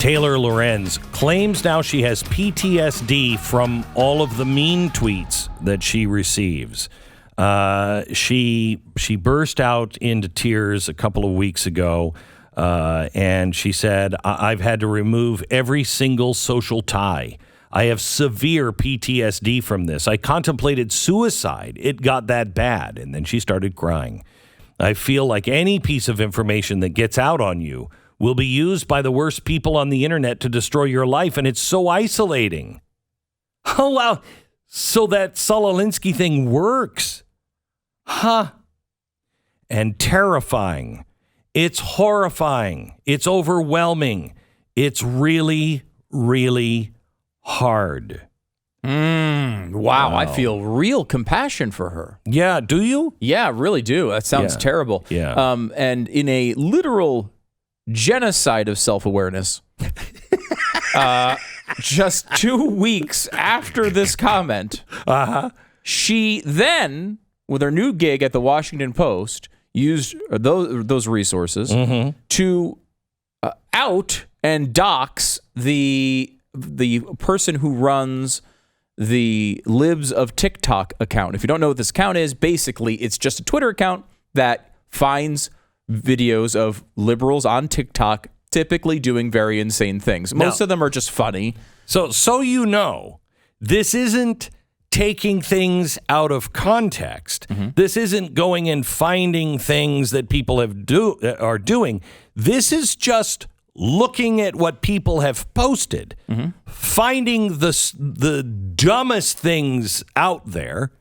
Taylor Lorenz, claims now she has PTSD from all of the mean tweets that she receives. She burst out into tears a couple of weeks ago, and she said, I've had to remove every single social tie. I have severe PTSD from this. I contemplated suicide. It got that bad. And then she started crying. I feel like any piece of information that gets out on you will be used by the worst people on the internet to destroy your life, and it's so isolating. Oh, wow. So that Saul Alinsky thing works. Huh. And terrifying. It's horrifying. It's overwhelming. It's really, really hard. Wow, I feel real compassion for her. Yeah, do you? Yeah, really do. That sounds terrible. Yeah. And in a literal genocide of self-awareness, just 2 weeks after this comment, she then, with her new gig at the Washington Post, used those resources to out and dox the person who runs the Libs of TikTok account. If you don't know what this account is, basically it's just a Twitter account that finds videos of liberals on TikTok typically doing very insane things. Most of them are just funny. So you know, this isn't taking things out of context. This isn't going and finding things that people are doing. This is just looking at what people have posted, finding the dumbest things out there,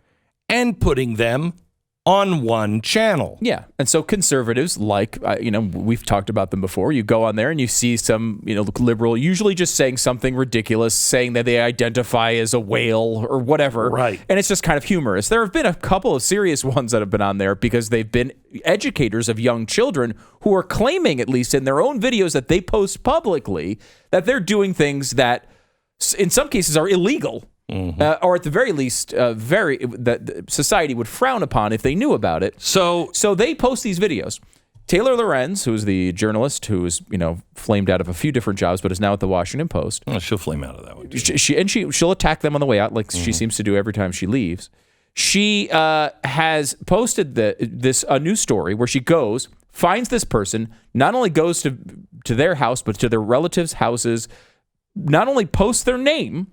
and putting them on one channel. Yeah. And so conservatives, like, we've talked about them before. You go on there and you see some, liberal, usually just saying something ridiculous, saying that they identify as a whale or whatever. Right. And it's just kind of humorous. There have been a couple of serious ones that have been on there because they've been educators of young children who are claiming, at least in their own videos that they post publicly, that they're doing things that in some cases are illegal. Or at the very least, that society would frown upon if they knew about it. So they post these videos. Taylor Lorenz, who's the journalist who is, flamed out of a few different jobs, but is now at the Washington Post. Well, she'll flame out of that one. She'll attack them on the way out, like she seems to do every time she leaves. She has posted a new story where she goes, finds this person, not only goes to their house, but to their relatives' houses, not only posts their name,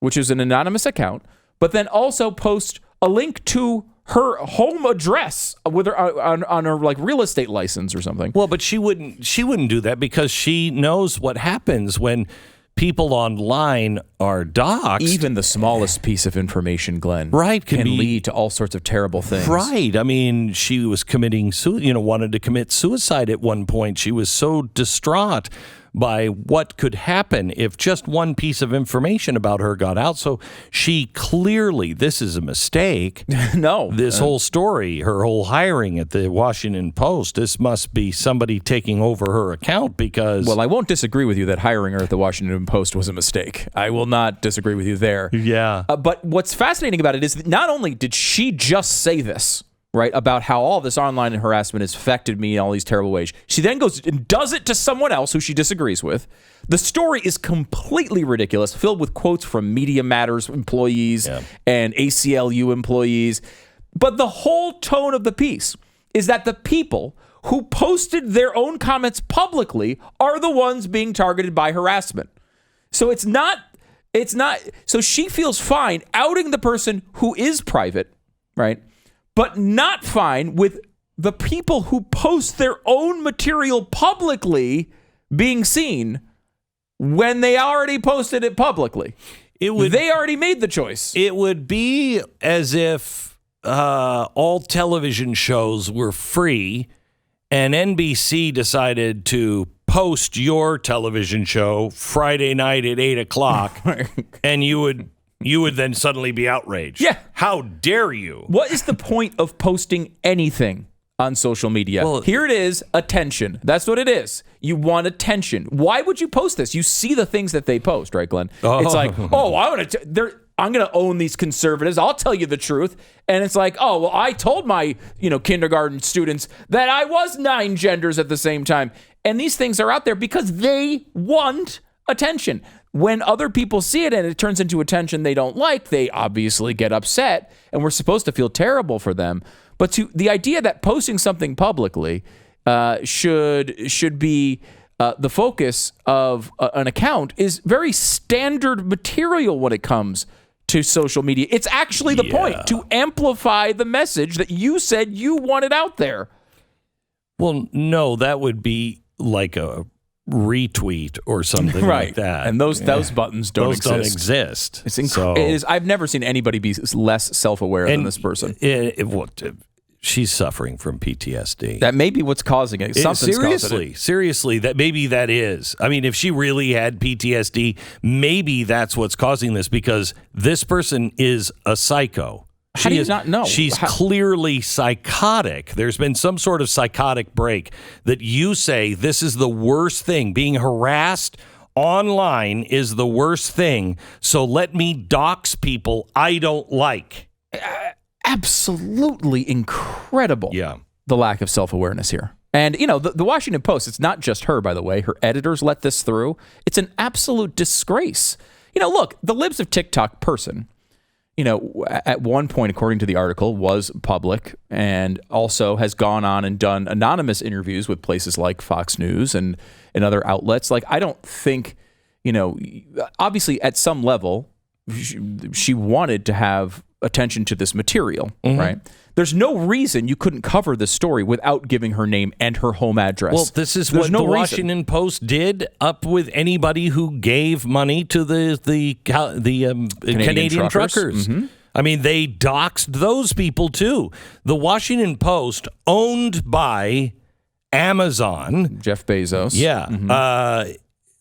which is an anonymous account, but then also post a link to her home address with her on her like real estate license or something. Well, but she wouldn't do that because she knows what happens when people online are doxxed. Even the smallest piece of information, Glenn, can lead to all sorts of terrible things. Right. I mean, she was wanted to commit suicide at one point. She was so distraught by what could happen if just one piece of information about her got out. So she clearly, this is a mistake. No. This whole story, her whole hiring at the Washington Post, this must be somebody taking over her account because... Well, I won't disagree with you that hiring her at the Washington Post was a mistake. I will not disagree with you there. Yeah. But what's fascinating about it is that not only did she just say this, right, about how all this online harassment has affected me in all these terrible ways, she then goes and does it to someone else who she disagrees with. The story is completely ridiculous, filled with quotes from Media Matters employees and ACLU employees. But the whole tone of the piece is that the people who posted their own comments publicly are the ones being targeted by harassment. So it's not, so she feels fine outing the person who is private, right? But not fine with the people who post their own material publicly being seen when they already posted it publicly. They already made the choice. It would be as if all television shows were free and NBC decided to post your television show Friday night at 8 o'clock and you would then suddenly be outraged. Yeah. How dare you? What is the point of posting anything on social media? Well, here it is, attention. That's what it is. You want attention. Why would you post this? You see the things that they post, right, Glenn? It's like, I'm going to own these conservatives. I'll tell you the truth. And it's like, I told my, kindergarten students that I was 9 genders at the same time. And these things are out there because they want attention. When other people see it and it turns into attention they don't like, they obviously get upset, and we're supposed to feel terrible for them. But the idea that posting something publicly should be the focus of an account is very standard material when it comes to social media. It's actually the point, to amplify the message that you said you wanted out there. Well, no, that would be like a retweet or something like that. And those buttons don't exist. I've never seen anybody be less self-aware than this person. She's suffering from PTSD. That may be what's causing it. Seriously, that is. I mean, if she really had PTSD, maybe that's what's causing this, because this person is a psycho. How do you not know? She's clearly psychotic. There's been some sort of psychotic break that you say this is the worst thing. Being harassed online is the worst thing. So let me dox people I don't like. Absolutely incredible. Yeah. The lack of self-awareness here. And, the Washington Post, it's not just her, by the way. Her editors let this through. It's an absolute disgrace. Look, the Libs of TikTok person, at one point, according to the article, was public and also has gone on and done anonymous interviews with places like Fox News and other outlets. Like, I don't think, obviously at some level, she wanted to have attention to this material, right? There's no reason you couldn't cover this story without giving her name and her home address. Well, this is what the Washington Post did up with anybody who gave money to the Canadian truckers. I mean, they doxed those people too. The Washington Post, owned by Amazon, Jeff Bezos. Yeah,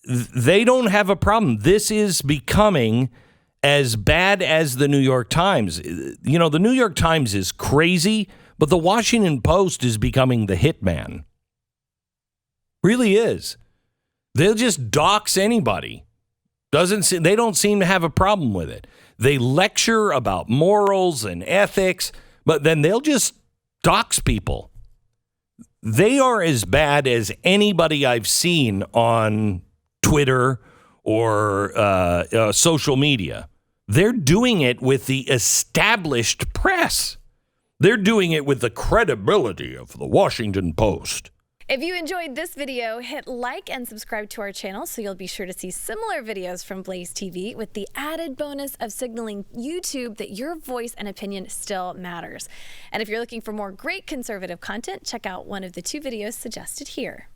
they don't have a problem. This is becoming as bad as the New York Times. The New York Times is crazy, but the Washington Post is becoming the hitman. Really is. They'll just dox anybody. They don't seem to have a problem with it. They lecture about morals and ethics, but then they'll just dox people. They are as bad as anybody I've seen on Twitter or social media. They're doing it with the established press. They're doing it with the credibility of the Washington Post. If you enjoyed this video, hit like and subscribe to our channel so you'll be sure to see similar videos from BlazeTV with the added bonus of signaling YouTube that your voice and opinion still matters. And if you're looking for more great conservative content, check out one of the 2 videos suggested here.